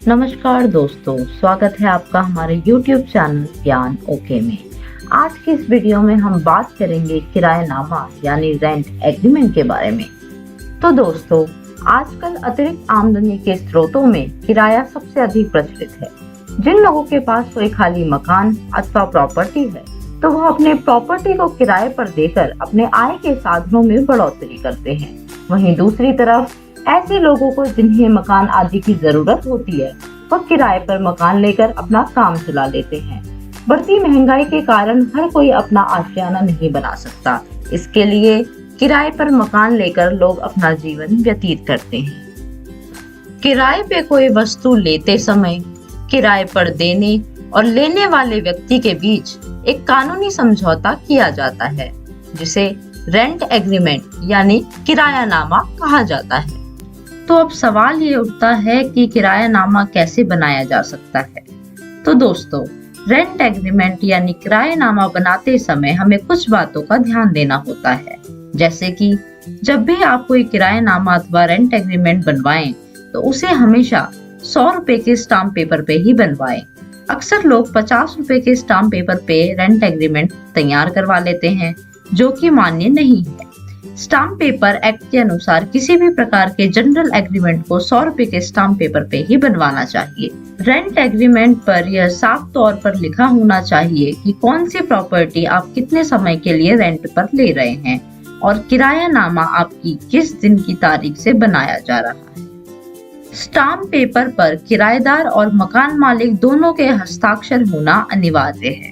नमस्कार दोस्तों, स्वागत है आपका हमारे YouTube चैनल ज्ञान ओके में। आज की इस वीडियो में हम बात करेंगे किरायानामा यानी रेंट एग्रीमेंट के बारे में। तो दोस्तों, आजकल अतिरिक्त आमदनी के स्रोतों में किराया सबसे अधिक प्रचलित है। जिन लोगों के पास कोई खाली मकान अथवा प्रॉपर्टी है तो वह अपने प्रॉपर्टी को किराए पर देकर अपने आय के साधनों में बढ़ोतरी करते हैं। वहीं दूसरी तरफ ऐसे लोगों को जिन्हें मकान आदि की जरूरत होती है वह किराए पर मकान लेकर अपना काम चला लेते हैं। बढ़ती महंगाई के कारण हर कोई अपना आशियाना नहीं बना सकता, इसके लिए किराए पर मकान लेकर लोग अपना जीवन व्यतीत करते हैं। किराए पे कोई वस्तु लेते समय किराए पर देने और लेने वाले व्यक्ति के बीच एक कानूनी समझौता किया जाता है, जिसे रेंट एग्रीमेंट यानी किरायानामा कहा जाता है। तो अब सवाल ये उठता है कि किरायानामा कैसे बनाया जा सकता है। तो दोस्तों, रेंट एग्रीमेंट यानी किरायानामा बनाते समय हमें कुछ बातों का ध्यान देना होता है। जैसे कि जब भी आप कोई किरायानामा अथवा रेंट एग्रीमेंट बनवाएं तो उसे हमेशा 100 रुपए के स्टाम्प पेपर पे ही बनवाएं। अक्सर लोग 50 रुपए के स्टाम्प पेपर पे रेंट एग्रीमेंट तैयार करवा लेते हैं, जो कि मान्य नहीं है। स्टाम्प पेपर एक्ट के अनुसार किसी भी प्रकार के जनरल एग्रीमेंट को 100 रुपए के स्टाम्प पेपर पे ही बनवाना चाहिए। रेंट एग्रीमेंट पर यह साफ तौर पर लिखा होना चाहिए कि कौन सी प्रॉपर्टी आप कितने समय के लिए रेंट पर ले रहे हैं और किरायानामा आपकी किस दिन की तारीख से बनाया जा रहा है। स्टाम्प पेपर पर किराएदार और मकान मालिक दोनों के हस्ताक्षर होना अनिवार्य है।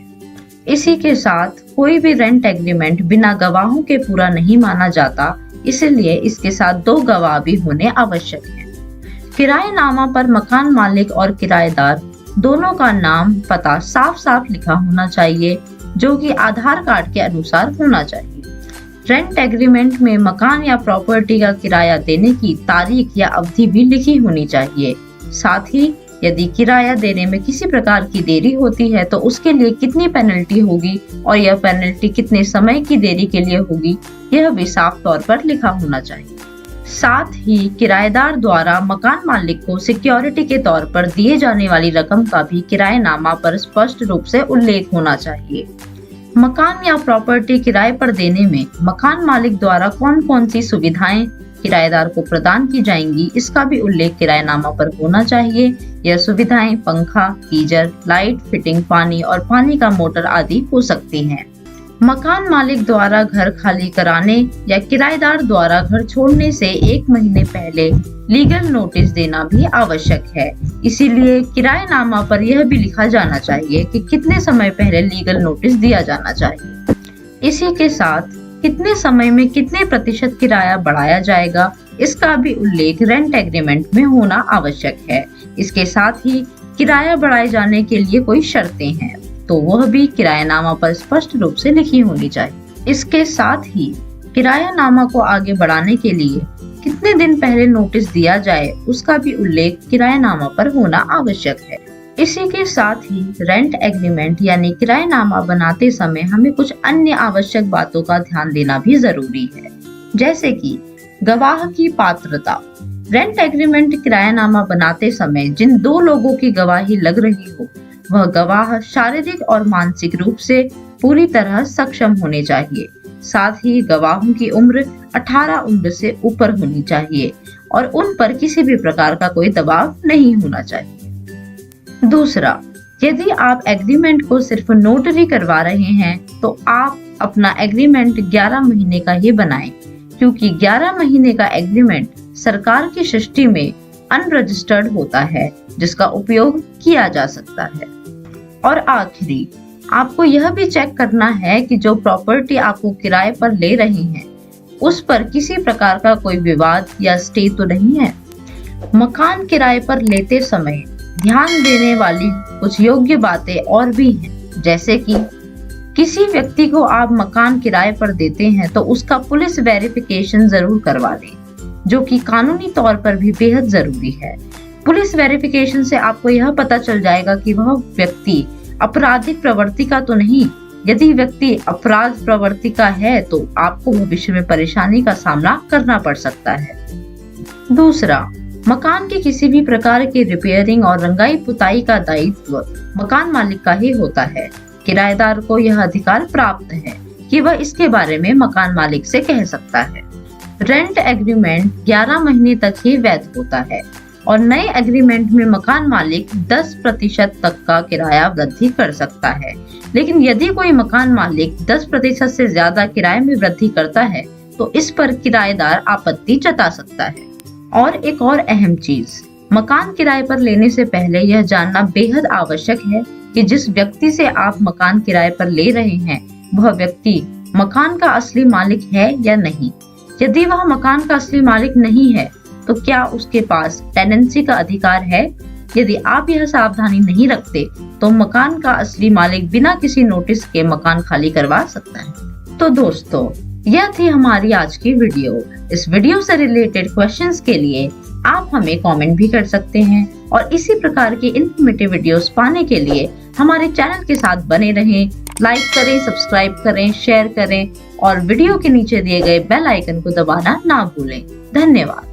इसी के साथ कोई भी रेंट एग्रीमेंट बिना गवाहों के पूरा नहीं माना जाता, इसलिए इसके साथ 2 गवाह भी होने आवश्यक हैं। किरायानामा पर मकान मालिक और किराएदार दोनों का नाम पता साफ साफ लिखा होना चाहिए, जो कि आधार कार्ड के अनुसार होना चाहिए। रेंट एग्रीमेंट में मकान या प्रॉपर्टी का किराया देने की तारीख या अवधि भी लिखी होनी चाहिए। साथ ही यदि किराया देने में किसी प्रकार की देरी होती है तो उसके लिए कितनी पेनल्टी होगी और यह पेनल्टी कितने समय की देरी के लिए होगी, यह भी साफ तौर पर लिखा होना चाहिए। साथ ही किराएदार द्वारा मकान मालिक को सिक्योरिटी के तौर पर दिए जाने वाली रकम का भी किरायानामा पर स्पष्ट रूप से उल्लेख होना चाहिए। मकान या प्रॉपर्टी किराए पर देने में मकान मालिक द्वारा कौन कौन सी सुविधाएं किराएदार को प्रदान की जाएंगी, इसका भी उल्लेख किरायानामा पर होना चाहिए। यह सुविधाएं पंखा, गीजर, लाइट फिटिंग, पानी और पानी का मोटर आदि हो सकती हैं। मकान मालिक द्वारा घर खाली कराने या किराएदार द्वारा घर छोड़ने से 1 महीने पहले लीगल नोटिस देना भी आवश्यक है। इसीलिए किरायानामा पर यह भी लिखा जाना चाहिए कि कितने समय पहले लीगल नोटिस दिया जाना चाहिए। इसी के साथ कितने समय में कितने प्रतिशत किराया बढ़ाया जाएगा, इसका भी उल्लेख रेंट एग्रीमेंट में होना आवश्यक है। इसके साथ ही किराया बढ़ाए जाने के लिए कोई शर्तें हैं तो वह भी किरायानामा पर स्पष्ट रूप से लिखी होनी चाहिए। इसके साथ ही किरायानामा को आगे बढ़ाने के लिए कितने दिन पहले नोटिस दिया जाए, उसका भी उल्लेख किरायानामा पर होना आवश्यक है। इसी के साथ ही रेंट एग्रीमेंट यानी किरायानामा बनाते समय हमें कुछ अन्य आवश्यक बातों का ध्यान देना भी जरूरी है, जैसे कि गवाह की पात्रता। रेंट एग्रीमेंट किरायानामा बनाते समय जिन 2 लोगों की गवाही लग रही हो, वह गवाह शारीरिक और मानसिक रूप से पूरी तरह सक्षम होने चाहिए। साथ ही गवाहों की उम्र 18 उम्र से ऊपर होनी चाहिए और उन पर किसी भी प्रकार का कोई दबाव नहीं होना चाहिए। दूसरा, यदि आप एग्रीमेंट को सिर्फ नोटरी करवा रहे हैं तो आप अपना एग्रीमेंट 11 महीने का ही बनाएं, क्योंकि 11 महीने का एग्रीमेंट सरकार की सृष्टि में अनरजिस्टर्ड होता है, जिसका उपयोग किया जा सकता है। और आखिरी, आपको यह भी चेक करना है कि जो प्रॉपर्टी आपको किराए पर ले रहे हैं उस पर किसी प्रकार का कोई विवाद या स्टे तो नहीं है। मकान किराए पर लेते समय ध्यान देने वाली कुछ योग्य बातें और भी हैं, जैसे कि किसी व्यक्ति को आप मकान किराए पर देते हैं तो उसका पुलिस वेरिफिकेशन जरूर करवा लें, जो कि कानूनी तौर पर भी बेहद जरूरी है। पुलिस वेरिफिकेशन से आपको यह पता चल जाएगा कि वह व्यक्ति आपराधिक प्रवृत्ति का तो नहीं। यदि व्यक्ति अपराध प्रवृत्ति का है तो आपको भविष्य में परेशानी का सामना करना पड़ सकता है। दूसरा, मकान के किसी भी प्रकार के रिपेयरिंग और रंगाई पुताई का दायित्व मकान मालिक का ही होता है। किराएदार को यह अधिकार प्राप्त है कि वह इसके बारे में मकान मालिक से कह सकता है। रेंट एग्रीमेंट 11 महीने तक ही वैध होता है और नए एग्रीमेंट में मकान मालिक 10% तक का किराया वृद्धि कर सकता है। लेकिन यदि कोई मकान मालिक 10% से ज्यादा किराए में वृद्धि करता है तो इस पर किराएदार आपत्ति जता सकता है। और एक और अहम चीज, मकान किराए पर लेने से पहले यह जानना बेहद आवश्यक है कि जिस व्यक्ति से आप मकान किराए पर ले रहे हैं वह व्यक्ति मकान का असली मालिक है या नहीं। यदि वह मकान का असली मालिक नहीं है तो क्या उसके पास टेनेंसी का अधिकार है? यदि आप यह सावधानी नहीं रखते तो मकान का असली मालिक बिना किसी नोटिस के मकान खाली करवा सकता है। तो दोस्तों, यह थी हमारी आज की वीडियो। इस वीडियो से रिलेटेड क्वेश्चंस के लिए आप हमें कमेंट भी कर सकते हैं और इसी प्रकार के इन्फॉर्मेटिव वीडियोस पाने के लिए हमारे चैनल के साथ बने रहें। लाइक करें, सब्सक्राइब करें, शेयर करें और वीडियो के नीचे दिए गए बेल आइकन को दबाना ना भूलें। धन्यवाद।